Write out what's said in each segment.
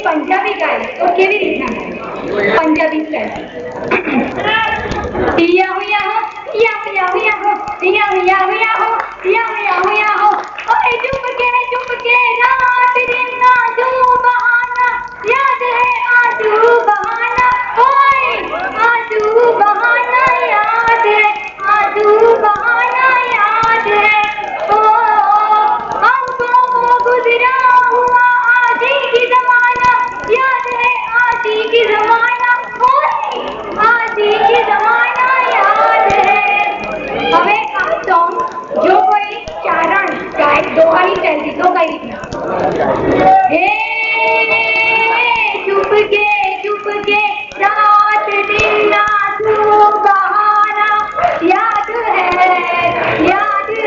पंजाबी गाय तो केवी रीतना पंजाबी स्टाइल या हो या हो या हो या हो या हो या हो या हो या हो या हो या हो या हो ओए चुप के रात दिन ना जो बहाना याद है आजू बहाना ओए आजू बहाना याद है आजू बहाना याद है ओ हमको वो गुजरा हुआ आजी की जमाना याद है आजी की जमाना आजी की जमाना याद है હવે આ સોંગ જો કોઈ ચારણ ગાય દોહાની ચાલતી તો કઈ રીતના હે ચૂપ के रात दिन ना तू बहाना याद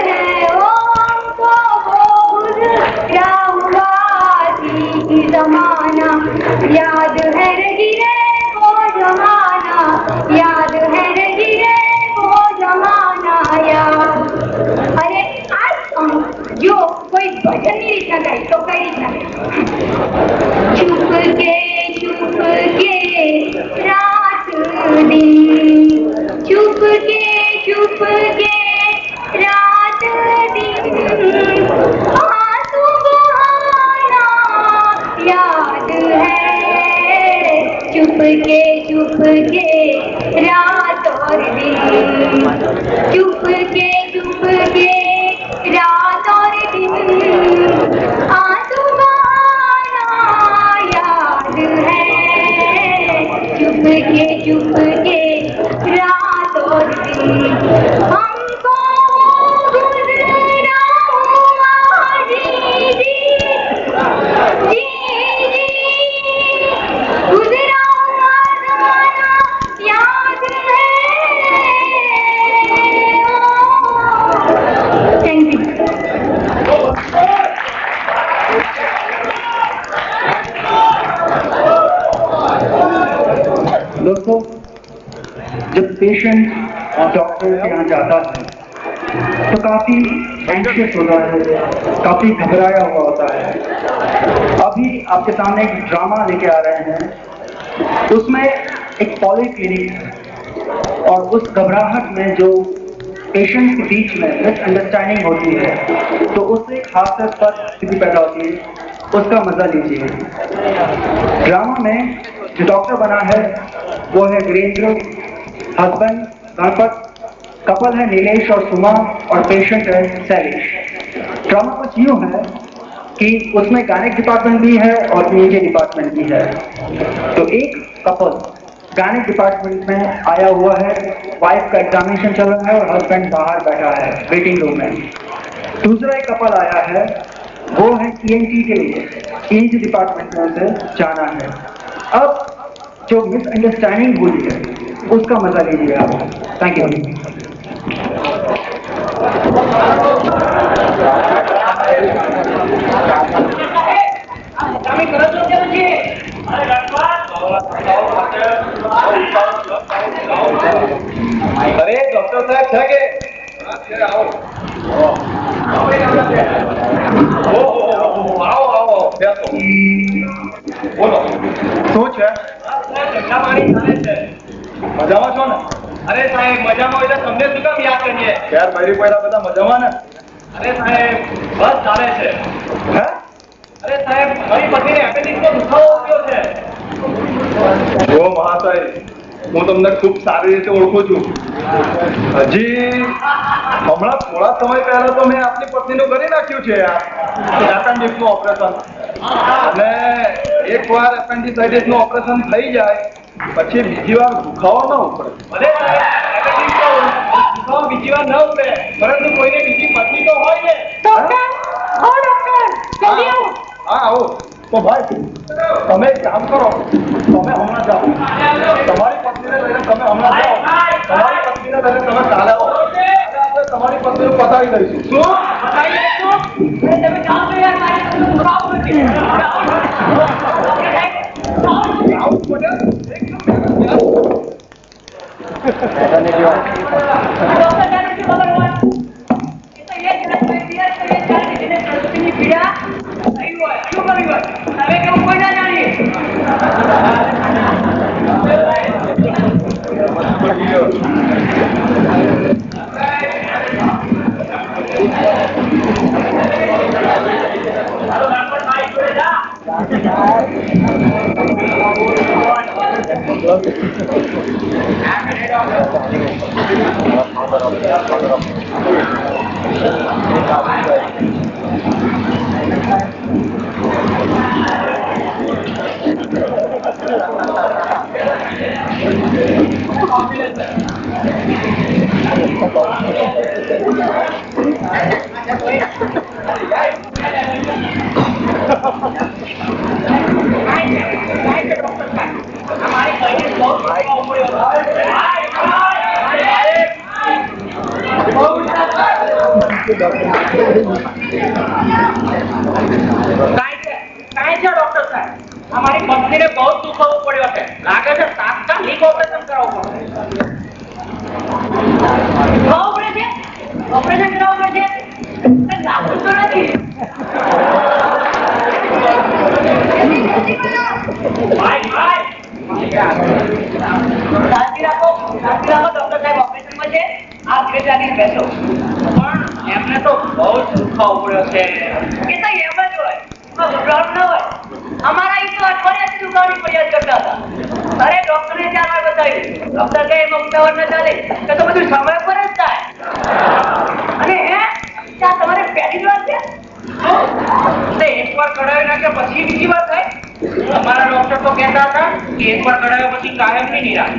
है ओ हमको वो गुजरा हुआ आजी की जमाना याद है रही रे वो जमाना याद है रही रे वो जमाना याद अरे आज जो कोई भजन नहीं रीतना गाय तो कई रीतना चुप के रात दिन चुप के रात दिन आंसू बहाना याद है चुप के रात और दिन चुप के रात और दिन आंसू बहाना याद है चुप के रात और दिन हमको गुजरा हुआ जी गुजरा हुआ जमाना याद है थैंक यू दोस्तों, जब पेशेंट और डॉक्टर के यहाँ जाता है तो काफी एंशियस होता है, काफी घबराया हुआ होता है। अभी आपके सामने एक ड्रामा लेके आ रहे हैं, उसमें एक पॉलीक्लिनिक है और उस घबराहट में जो पेशेंट के बीच में मिसअंडरस्टैंडिंग होती है तो उससे खास पर स्थिति पैदा होती है, उसका मजा लीजिए। ड्रामा में जो डॉक्टर बना है वो है वीरेंद्र, हस्बैंड गणपत, कपल है नीलेश और सुमा और पेशेंट है शैलेश। ड्रामा कुछ यूं है कि उसमें गायक डिपार्टमेंट भी है और ईएनटी डिपार्टमेंट भी है। तो एक कपल गायक डिपार्टमेंट में आया हुआ है, वाइफ का एग्जामिनेशन चल रहा है और हस्बैंड बाहर बैठा है वेटिंग रूम में। दूसरा एक कपल आया है, वो है ईएनटी के लिए, ईएनटी डिपार्टमेंट में उसे जाना है। अब जो मिसअंडरस्टैंडिंग हुई है उसका मजा लीजिए आप। Thank you. अरे डॉक्टर साहब છે કે આવો આવો બેસો બોલો શું છે ઠંડા પાણી ચાલે છે મજામાં છો ને અરે સાહેબ મજામાં હોય તો તમને શું કામ યાદ કરીએ યાર મારી પહેલા બધા મજામાં ને અરે સાહેબ બસ ચાલે છે હે અરે સાહેબ મારી પત્નીને એપેન્ડિક્સનો દુખાવો થયો છે ઓ મહાશય હું તમને ખૂબ સારી રીતે ઓળખું છું હજી હમણાં થોડા સમય પહેલા તો મેં આપની પત્નીનું કરી નાખ્યું છે યાર એપેન્ડિક્સનું ઓપરેશન અને એકવાર એપેન્ડિસાઇટિસનું ઓપરેશન થઈ જાય પછી બીજી વાર દુખાવો ન ઉપડે ભલે એપેન્ડિક્સનો દુખાવો બીજી વાર ન ઉપડે પરંતુ કોઈને બીજી પત્ની તો હોય ને ડોક્ટર ઓ ડોક્ટર જલ્દી આવો હા આવો તો ભાઈ તમે એક કામ કરો તમે હમણાં જાઓ તમારી પત્નીને લઈને તમે હમણાં જાઓ તમારી પત્નીને લઈને તમે કાલે આવો આપણે તમારી પત્નીનું પતાવી દઈશું. શું પતાવી દઈશું? અરે તમે જાઓ તો યાર, મારી પત્નીનું ખરાબ નથી. डॉक्टर साहब हमारी पत्नी ने बहुत दुखाવો પડ્યો છે લાગે છે તાત્કાલિક ઓપરેશન કરાવવું પડશે ઓપરેશન કરાવવું પડશે લાગતું તો નથી ભાઈ શાંતિ રાખો ડોક્ટર સાહેબ ઓપરેશનમાં છે આ ધીરે ધીરે બેસો પણ એમને તો બહુ દુખાવો પડ્યો છે એ તો એમ જ હોય ગભરાટ ન હોય हमारा एक तो अठवाडिया से दुकान फरियाद करता था अरे डॉक्टर ने 4 बार बताई डॉक्टर कहे एम उतावळ न चाले तो બધું સમય પર જ થાય અને હે क्या તમારે પહેલી વાર છે તો એકવાર કઢાવી નાખે પછી બીજી વાર થાય हमारा डॉक्टर तो कहता था कि एक बार कढ़ाया પછી કાયમ ની નિરાશ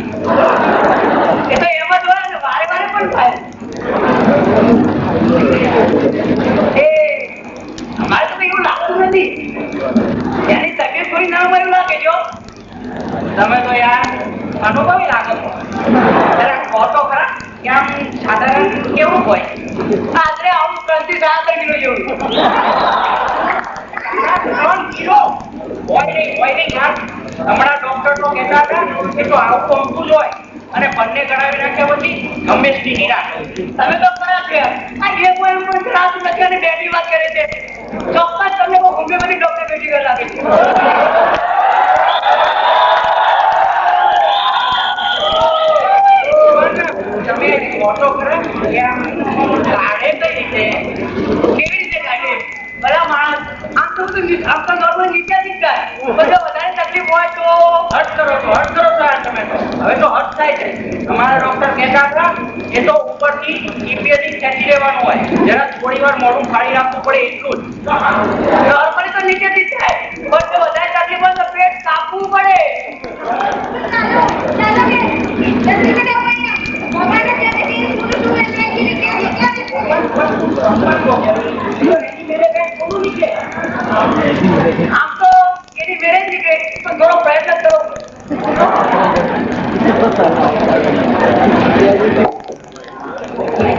એ તો એમ જ હોય ને વારે વારે પણ થાય એ हमारे तो એવું લાગતું નથી यानी तबियत थोड़ी ना मरू लागे जो તમે તો યાર અનુભવી લાગો છો જરા ફોટો ખરા કે આમ સાધારણ કેવું હોય આદરે આવું 3 થી 7 કિલો જેવું 3 કિલો હોય નહીં યાર હમણાં ડોક્ટર તો કહેતા હતા કે તો આવું તો ઊંધું જ હોય અને બંને કઢાવી નાખ્યા પછી હંમેશની નિરાશ તમે તો ખરા છે આ જે કોઈ પણ ત્રાસ નથી અને બેટી વાત કરે છે ચોક્કસ તમને કોઈ હોમિયોપેથી ડોક્ટર બેટી કર લાગે છે તમે ફોટો કરો કે આમ કાઢે કઈ રીતે કેવી રીતે કાઢે ભલા માણસ આમ તો નોર્મલ નીચે દીખાય બધો વધારે તકલીફ હોય તો હટ કરો તમે હવે તો હટ થાય છે અમારા ડોક્ટર કહેતા હતા એ તો ઉપરથી ઈપીએથી ખેંચી લેવાનું હોય જરા થોડી વાર મોઢું ફાડી રાખવું પડે એટલું જ નોર્મલી તો નીચેથી થાય પણ જો વધારે તકલીફ હોય તો પેટ કાપવું પડે આમ તો એની મેરેજ નીકળે પણ થોડો પ્રયત્ન કરો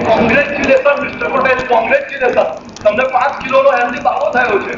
કોંગ્રેચ્યુલેશન મિસ્ટર પટેલ કોંગ્રેચ્યુલેશન તમને 5 કિલોનો હેલ્ધી બાબો થયો છે